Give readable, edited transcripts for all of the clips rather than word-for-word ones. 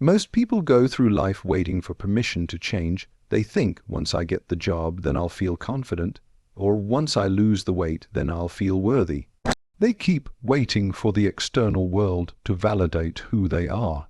Most people go through life waiting for permission to change. They think, once I get the job, then I'll feel confident, or once I lose the weight, then I'll feel worthy. They keep waiting for the external world to validate who they are,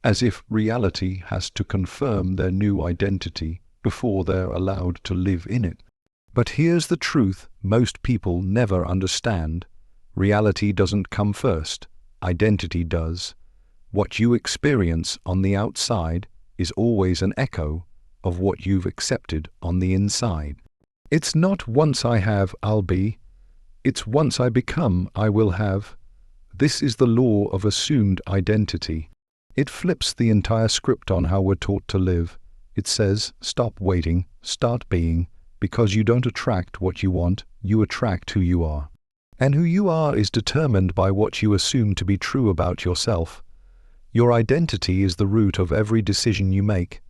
as if reality has to confirm their new identity before they're allowed to live in it. But here's the truth most people never understand. Reality doesn't come first. Identity does. What you experience on the outside is always an echo of what you've accepted on the inside. It's not once I have, I'll be. It's once I become, I will have. This is the law of assumed identity. It flips the entire script on how we're taught to live. It says, stop waiting, start being, because you don't attract what you want, you attract who you are. And who you are is determined by what you assume to be true about yourself. Your identity is the root of every decision you make,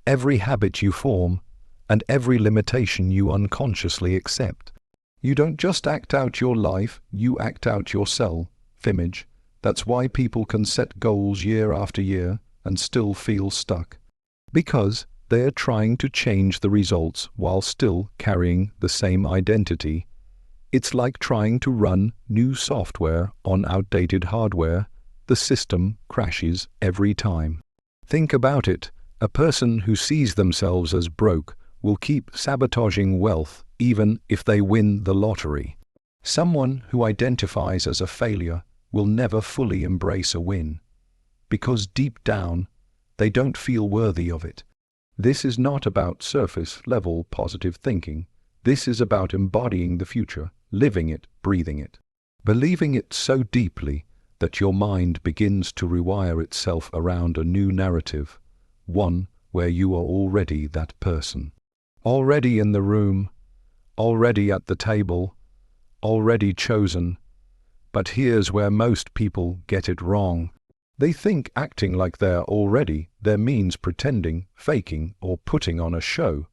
every habit you form, and every limitation you unconsciously accept. You don't just act out your life, you act out your self-image. That's why people can set goals year after year and still feel stuck. Because they are trying to change the results while still carrying the same identity. It's like trying to run new software on outdated hardware. The system crashes every time. Think about it. A person who sees themselves as broke will keep sabotaging wealth even if they win the lottery. Someone who identifies as a failure will never fully embrace a win, because deep down, they don't feel worthy of it. This is not about surface-level positive thinking. This is about embodying the future, living it, breathing it, believing it so deeply that your mind begins to rewire itself around a new narrative, one where you are already that person. Already in the room, already at the table, already chosen. But here's where most people get it wrong. They think acting like they're already there means pretending, faking, or putting on a show.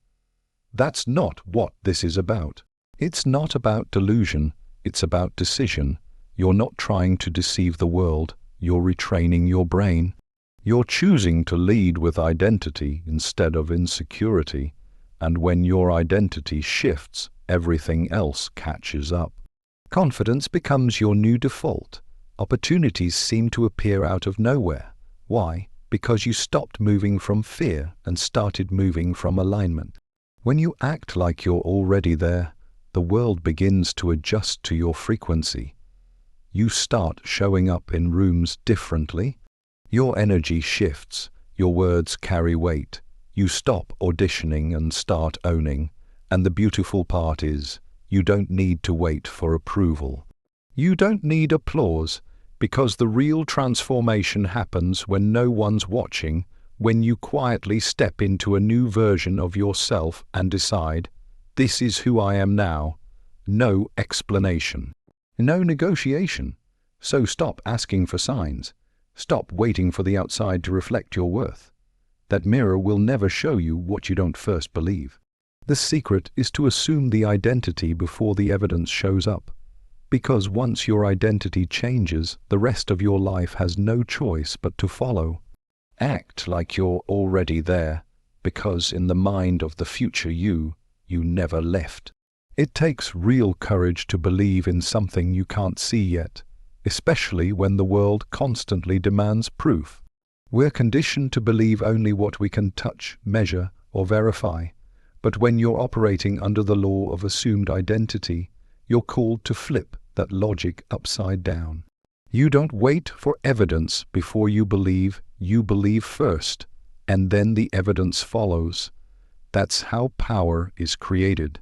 That's not what this is about. It's not about delusion, it's about decision. You're not trying to deceive the world, you're retraining your brain. You're choosing to lead with identity instead of insecurity, and when your identity shifts, everything else catches up. Confidence becomes your new default. Opportunities seem to appear out of nowhere. Why? Because you stopped moving from fear and started moving from alignment. When you act like you're already there, the world begins to adjust to your frequency. You start showing up in rooms differently. Your energy shifts, your words carry weight. You stop auditioning and start owning. And the beautiful part is, you don't need to wait for approval. You don't need applause, because the real transformation happens when no one's watching, when you quietly step into a new version of yourself and decide, this is who I am now. No explanation. No negotiation. So stop asking for signs. Stop waiting for the outside to reflect your worth. That mirror will never show you what you don't first believe. The secret is to assume the identity before the evidence shows up. Because once your identity changes, the rest of your life has no choice but to follow. Act like you're already there, because in the mind of the future you never left. It takes real courage to believe in something you can't see yet, especially when the world constantly demands proof. We're conditioned to believe only what we can touch, measure, or verify. But when you're operating under the law of assumed identity, you're called to flip that logic upside down. You don't wait for evidence before you believe first, and then the evidence follows. That's how power is created.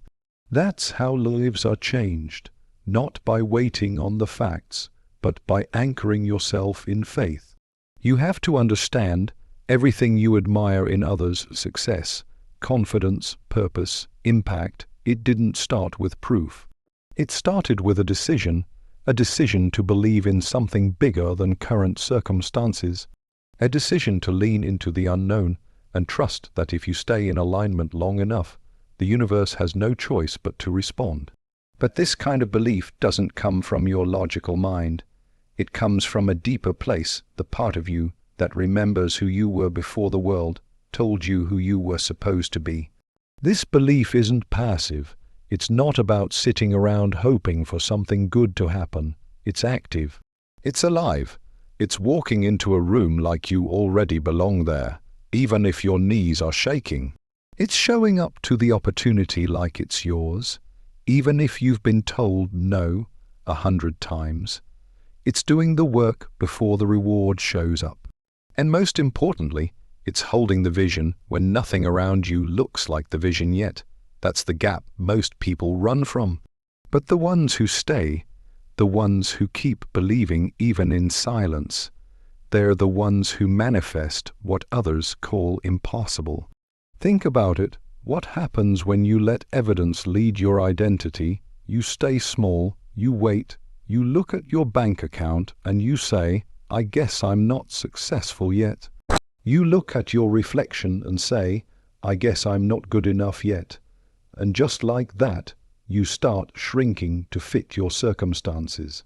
That's how lives are changed, not by waiting on the facts, but by anchoring yourself in faith. You have to understand everything you admire in others' success, confidence, purpose, impact, it didn't start with proof. It started with a decision to believe in something bigger than current circumstances, a decision to lean into the unknown and trust that if you stay in alignment long enough, the universe has no choice but to respond. But this kind of belief doesn't come from your logical mind. It comes from a deeper place, the part of you that remembers who you were before the world told you who you were supposed to be. This belief isn't passive. It's not about sitting around hoping for something good to happen. It's active. It's alive. It's walking into a room like you already belong there, even if your knees are shaking. It's showing up to the opportunity like it's yours, even if you've been told no 100 times. It's doing the work before the reward shows up. And most importantly, it's holding the vision when nothing around you looks like the vision yet. That's the gap most people run from. But the ones who stay, the ones who keep believing even in silence, they're the ones who manifest what others call impossible. Think about it. What happens when you let evidence lead your identity? You stay small, you wait, you look at your bank account and you say, I guess I'm not successful yet. You look at your reflection and say, I guess I'm not good enough yet. And just like that, you start shrinking to fit your circumstances.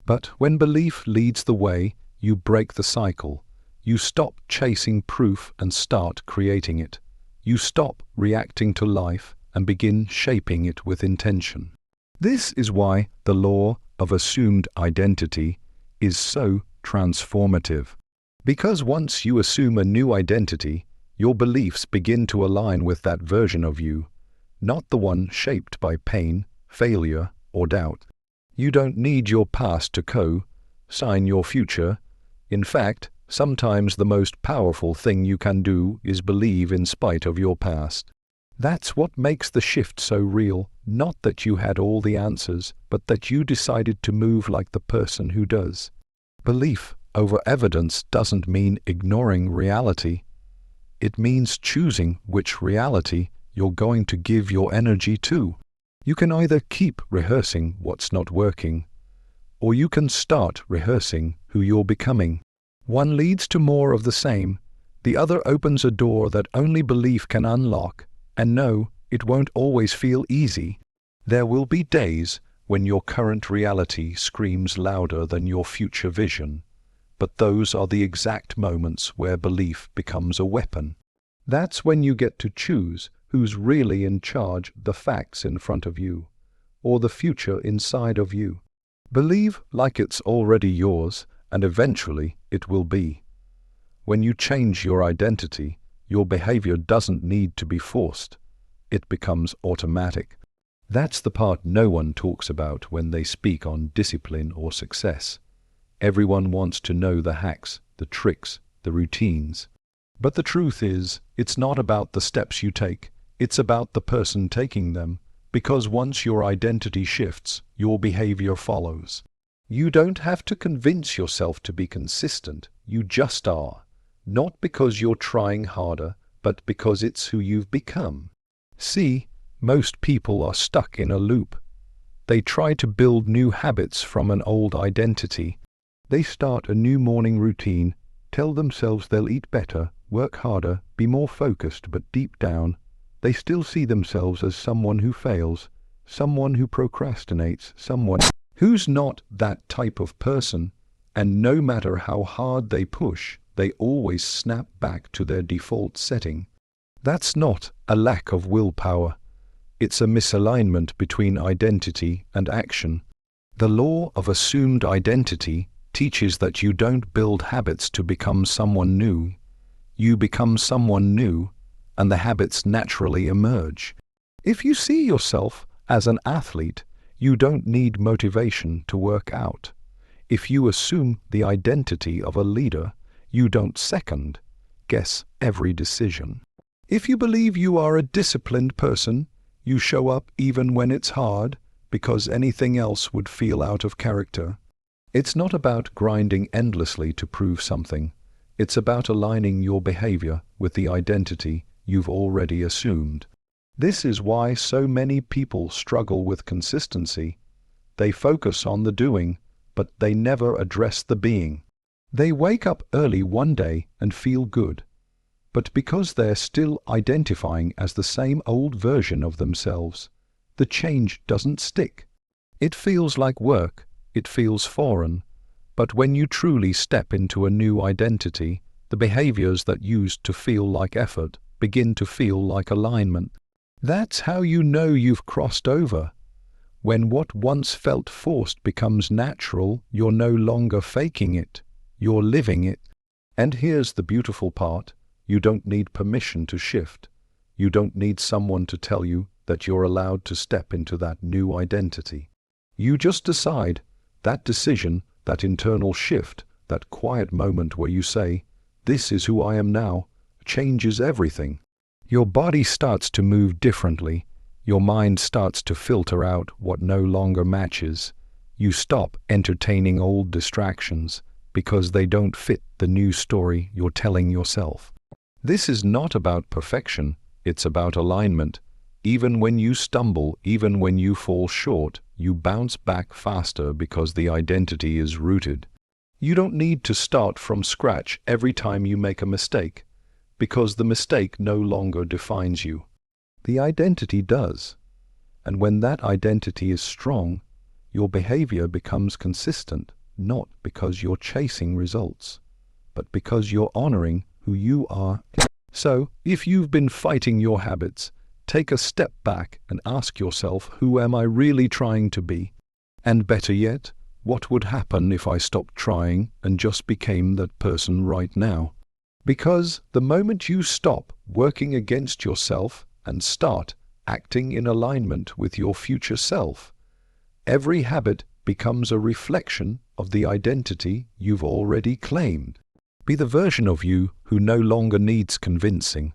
But when belief leads the way, you break the cycle. You stop chasing proof and start creating it. You stop reacting to life and begin shaping it with intention. This is why the law of assumed identity is so transformative. Because once you assume a new identity, your beliefs begin to align with that version of you, not the one shaped by pain, failure, or doubt. You don't need your past to co-sign your future. In fact, sometimes the most powerful thing you can do is believe in spite of your past. That's what makes the shift so real, not that you had all the answers, but that you decided to move like the person who does. Belief over evidence doesn't mean ignoring reality. It means choosing which reality you're going to give your energy to. You can either keep rehearsing what's not working, or you can start rehearsing who you're becoming. One leads to more of the same. The other opens a door that only belief can unlock. And no, it won't always feel easy. There will be days when your current reality screams louder than your future vision. But those are the exact moments where belief becomes a weapon. That's when you get to choose who's really in charge, the facts in front of you, or the future inside of you. Believe like it's already yours, and eventually it will be. When you change your identity, your behavior doesn't need to be forced. It becomes automatic. That's the part no one talks about when they speak on discipline or success. Everyone wants to know the hacks, the tricks, the routines. But the truth is, it's not about the steps you take. It's about the person taking them, because once your identity shifts, your behavior follows. You don't have to convince yourself to be consistent. You just are. Not because you're trying harder, but because it's who you've become. See, most people are stuck in a loop. They try to build new habits from an old identity. They start a new morning routine, tell themselves they'll eat better, work harder, be more focused, but deep down, they still see themselves as someone who fails, someone who procrastinates, someone who's not that type of person, and no matter how hard they push, they always snap back to their default setting. That's not a lack of willpower. It's a misalignment between identity and action. The law of assumed identity teaches that you don't build habits to become someone new. You become someone new, and the habits naturally emerge. If you see yourself as an athlete, you don't need motivation to work out. If you assume the identity of a leader, you don't second-guess every decision. If you believe you are a disciplined person, you show up even when it's hard, because anything else would feel out of character. It's not about grinding endlessly to prove something. It's about aligning your behavior with the identity you've already assumed. This is why so many people struggle with consistency. They focus on the doing, but they never address the being. They wake up early one day and feel good, but because they're still identifying as the same old version of themselves, the change doesn't stick. It feels like work, it feels foreign, but when you truly step into a new identity, The behaviors that used to feel like effort begin to feel like alignment. That's how you know you've crossed over. When what once felt forced becomes natural, you're no longer faking it, you're living it. And here's the beautiful part: you don't need permission to shift. You don't need someone to tell you that you're allowed to step into that new identity. You just decide. That decision, that internal shift, that quiet moment where you say, "This is who I am now," changes everything. Your body starts to move differently. Your mind starts to filter out what no longer matches. You stop entertaining old distractions because they don't fit the new story you're telling yourself. This is not about perfection, it's about alignment. Even when you stumble, even when you fall short, you bounce back faster because the identity is rooted. You don't need to start from scratch every time you make a mistake, because the mistake no longer defines you. The identity does. And when that identity is strong, your behavior becomes consistent, not because you're chasing results, but because you're honoring who you are. So, if you've been fighting your habits, take a step back and ask yourself, who am I really trying to be? And better yet, what would happen if I stopped trying and just became that person right now? Because the moment you stop working against yourself and start acting in alignment with your future self, every habit becomes a reflection of the identity you've already claimed. Be the version of you who no longer needs convincing.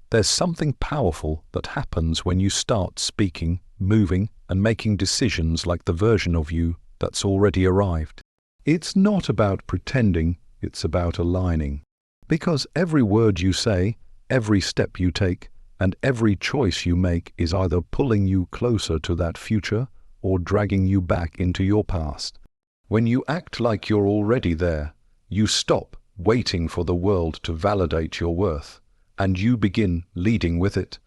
There's something powerful that happens when you start speaking, moving, and making decisions like the version of you that's already arrived. It's not about pretending, it's about aligning. Because every word you say, every step you take, and every choice you make is either pulling you closer to that future or dragging you back into your past. When you act like you're already there, you stop waiting for the world to validate your worth, and you begin leading with it.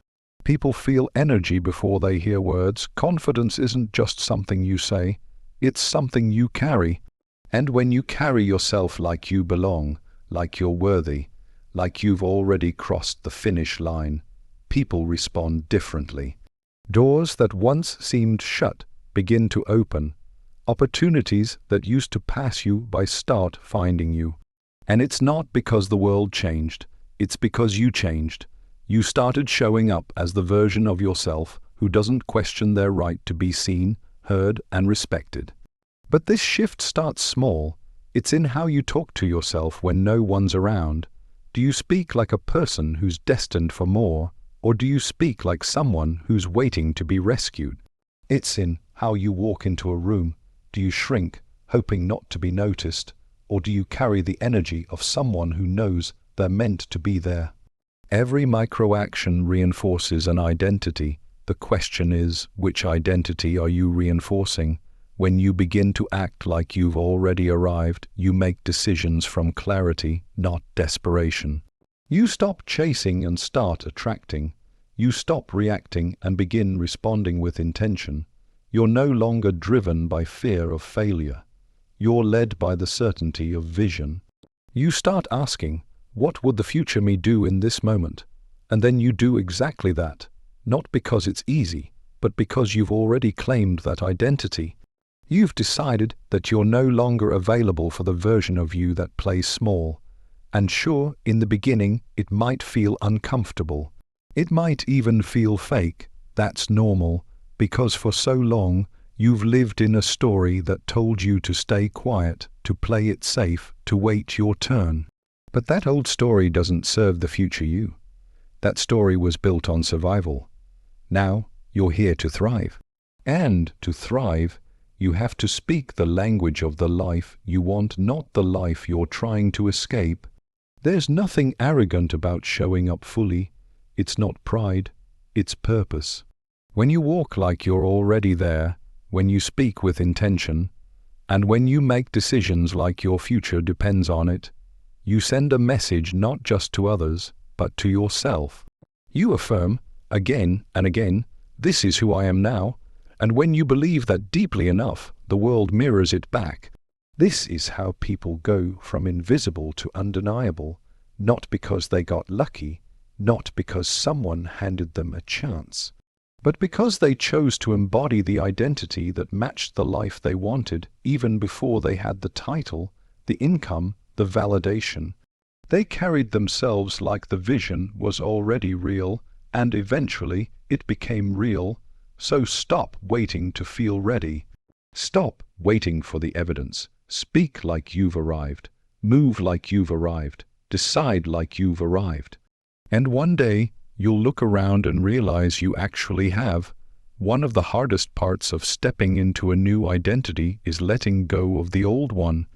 People feel energy before they hear words. Confidence isn't just something you say, it's something you carry. And when you carry yourself like you belong, like you're worthy, like you've already crossed the finish line, people respond differently. Doors that once seemed shut begin to open. Opportunities that used to pass you by start finding you. And it's not because the world changed, it's because you changed. You started showing up as the version of yourself who doesn't question their right to be seen, heard, and respected. But this shift starts small. It's in how you talk to yourself when no one's around. Do you speak like a person who's destined for more, or do you speak like someone who's waiting to be rescued? It's in how you walk into a room. Do you shrink, hoping not to be noticed, or do you carry the energy of someone who knows they're meant to be there? Every micro-action reinforces an identity. The question is, which identity are you reinforcing? When you begin to act like you've already arrived, you make decisions from clarity, not desperation. You stop chasing and start attracting. You stop reacting and begin responding with intention. You're no longer driven by fear of failure. You're led by the certainty of vision. You start asking, what would the future me do in this moment? And then you do exactly that, not because it's easy, but because you've already claimed that identity. You've decided that you're no longer available for the version of you that plays small. And sure, in the beginning, it might feel uncomfortable. It might even feel fake. That's normal, because for so long, you've lived in a story that told you to stay quiet, to play it safe, to wait your turn. But that old story doesn't serve the future you. That story was built on survival. Now, you're here to thrive. And to thrive, you have to speak the language of the life you want, not the life you're trying to escape. There's nothing arrogant about showing up fully. It's not pride, it's purpose. When you walk like you're already there, when you speak with intention, and when you make decisions like your future depends on it, you send a message not just to others, but to yourself. You affirm, again and again, this is who I am now, and when you believe that deeply enough, the world mirrors it back. This is how people go from invisible to undeniable, not because they got lucky, not because someone handed them a chance, but because they chose to embody the identity that matched the life they wanted even before they had the title, the income, the validation. They carried themselves like the vision was already real, and eventually it became real. So stop waiting to feel ready. Stop waiting for the evidence. Speak like you've arrived. Move like you've arrived. Decide like you've arrived. And one day, you'll look around and realize you actually have. One of the hardest parts of stepping into a new identity is letting go of the old one.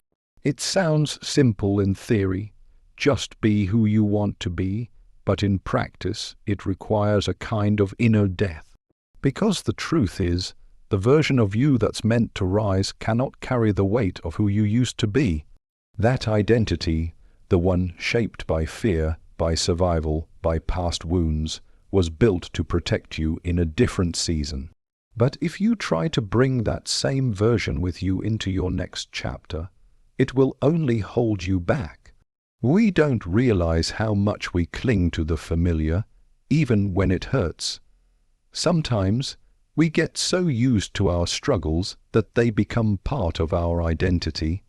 It sounds simple in theory. Just be who you want to be, but in practice, it requires a kind of inner death. Because the truth is, the version of you that's meant to rise cannot carry the weight of who you used to be. That identity, the one shaped by fear, by survival, by past wounds, was built to protect you in a different season. But if you try to bring that same version with you into your next chapter, it will only hold you back. We don't realize how much we cling to the familiar, even when it hurts. Sometimes, we get so used to our struggles that they become part of our identity.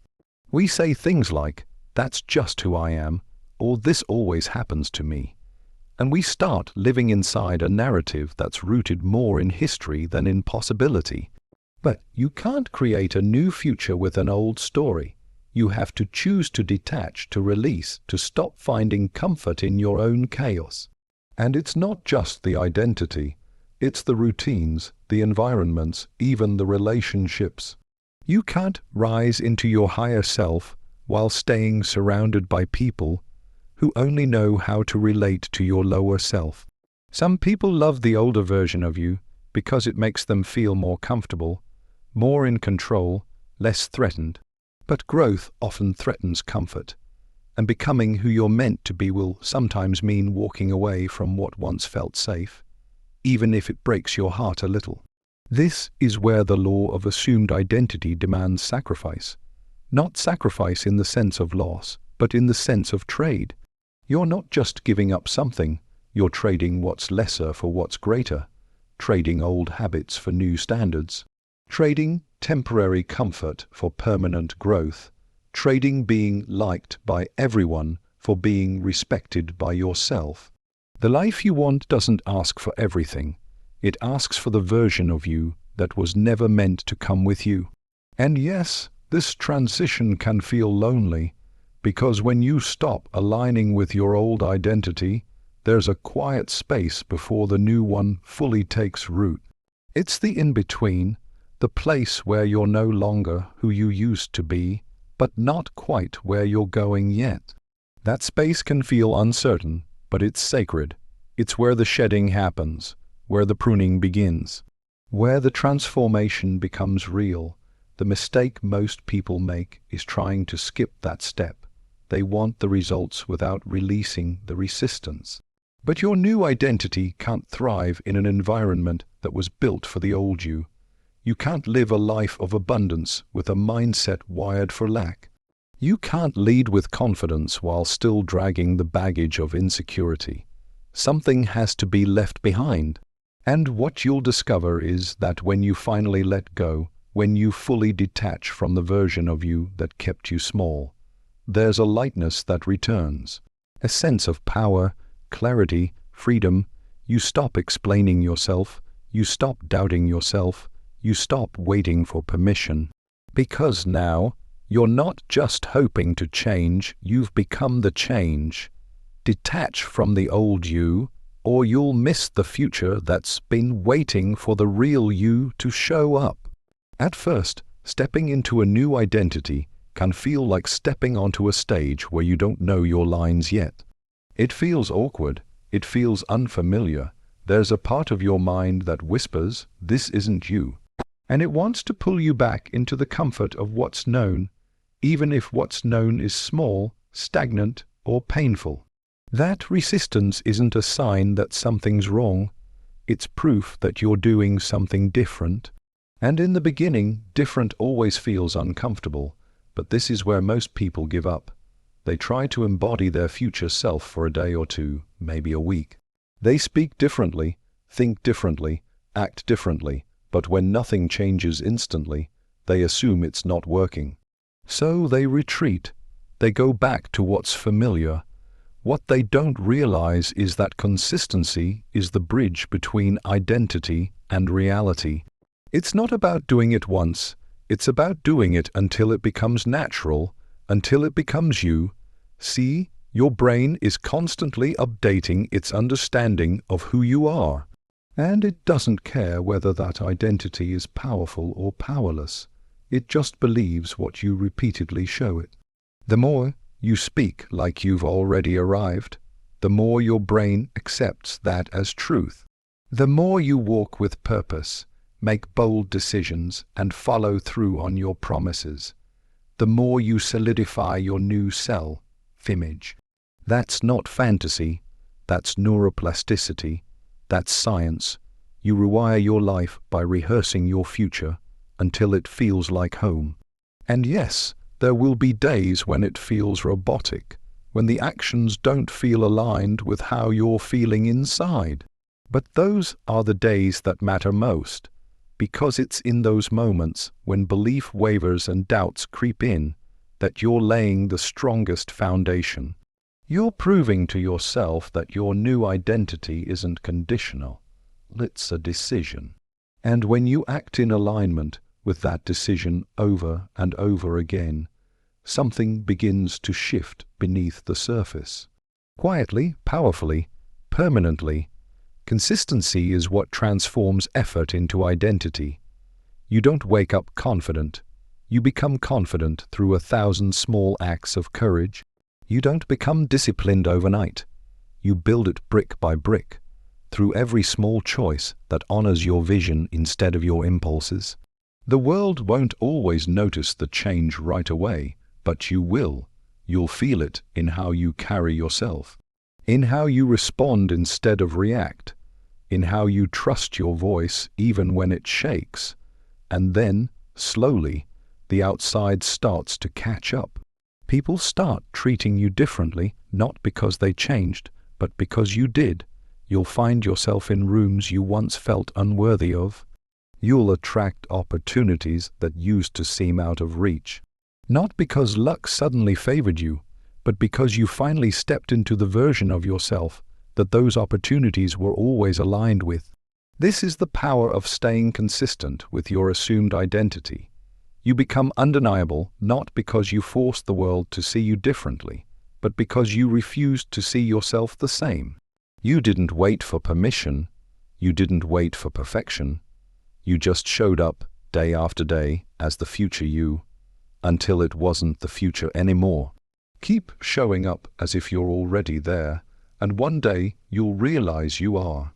We say things like, "That's just who I am," or "This always happens to me." And we start living inside a narrative that's rooted more in history than in possibility. But you can't create a new future with an old story. You have to choose to detach, to release, to stop finding comfort in your own chaos. And it's not just the identity. It's the routines, the environments, even the relationships. You can't rise into your higher self while staying surrounded by people who only know how to relate to your lower self. Some people love the older version of you because it makes them feel more comfortable, more in control, less threatened. But growth often threatens comfort, and becoming who you're meant to be will sometimes mean walking away from what once felt safe, even if it breaks your heart a little. This is where the law of assumed identity demands sacrifice. Not sacrifice in the sense of loss, but in the sense of trade. You're not just giving up something, you're trading what's lesser for what's greater, trading old habits for new standards, trading temporary comfort for permanent growth, trading being liked by everyone for being respected by yourself. The life you want doesn't ask for everything. It asks for the version of you that was never meant to come with you. And yes, this transition can feel lonely, because when you stop aligning with your old identity, there's a quiet space before the new one fully takes root. It's the in-between, the place where you're no longer who you used to be, but not quite where you're going yet. That space can feel uncertain, but it's sacred. It's where the shedding happens, where the pruning begins, where the transformation becomes real. The mistake most people make is trying to skip that step. They want the results without releasing the resistance. But your new identity can't thrive in an environment that was built for the old you. You can't live a life of abundance with a mindset wired for lack. You can't lead with confidence while still dragging the baggage of insecurity. Something has to be left behind. And what you'll discover is that when you finally let go, when you fully detach from the version of you that kept you small, there's a lightness that returns, a sense of power, clarity, freedom. You stop explaining yourself, you stop doubting yourself, you stop waiting for permission. Because now, you're not just hoping to change, you've become the change. Detach from the old you, or you'll miss the future that's been waiting for the real you to show up. At first, stepping into a new identity can feel like stepping onto a stage where you don't know your lines yet. It feels awkward, it feels unfamiliar. There's a part of your mind that whispers, "This isn't you." And it wants to pull you back into the comfort of what's known, even if what's known is small, stagnant, or painful. That resistance isn't a sign that something's wrong. It's proof that you're doing something different. And in the beginning, different always feels uncomfortable, but this is where most people give up. They try to embody their future self for a day or two, maybe a week. They speak differently, think differently, act differently, but when nothing changes instantly, they assume it's not working. So they retreat. They go back to what's familiar. What they don't realize is that consistency is the bridge between identity and reality. It's not about doing it once. It's about doing it until it becomes natural, until it becomes you. See, your brain is constantly updating its understanding of who you are. And it doesn't care whether that identity is powerful or powerless. It just believes what you repeatedly show it. The more you speak like you've already arrived, the more your brain accepts that as truth. The more you walk with purpose, make bold decisions, and follow through on your promises, the more you solidify your new self-image. That's not fantasy, that's neuroplasticity, that's science. You rewire your life by rehearsing your future until it feels like home. And yes, there will be days when it feels robotic, when the actions don't feel aligned with how you're feeling inside. But those are the days that matter most, because it's in those moments when belief wavers and doubts creep in that you're laying the strongest foundation. You're proving to yourself that your new identity isn't conditional. It's a decision. And when you act in alignment with that decision over and over again, something begins to shift beneath the surface. Quietly, powerfully, permanently. Consistency is what transforms effort into identity. You don't wake up confident. You become confident through 1,000 small acts of courage. You don't become disciplined overnight. You build it brick by brick, through every small choice that honors your vision instead of your impulses. The world won't always notice the change right away, but you will. You'll feel it in how you carry yourself, in how you respond instead of react, in how you trust your voice even when it shakes. And then, slowly, the outside starts to catch up. People start treating you differently, not because they changed, but because you did. You'll find yourself in rooms you once felt unworthy of. You'll attract opportunities that used to seem out of reach. Not because luck suddenly favored you, but because you finally stepped into the version of yourself that those opportunities were always aligned with. This is the power of staying consistent with your assumed identity. You become undeniable not because you forced the world to see you differently, but because you refused to see yourself the same. You didn't wait for permission. You didn't wait for perfection. You just showed up day after day as the future you, until it wasn't the future anymore. Keep showing up as if you're already there, and one day you'll realize you are.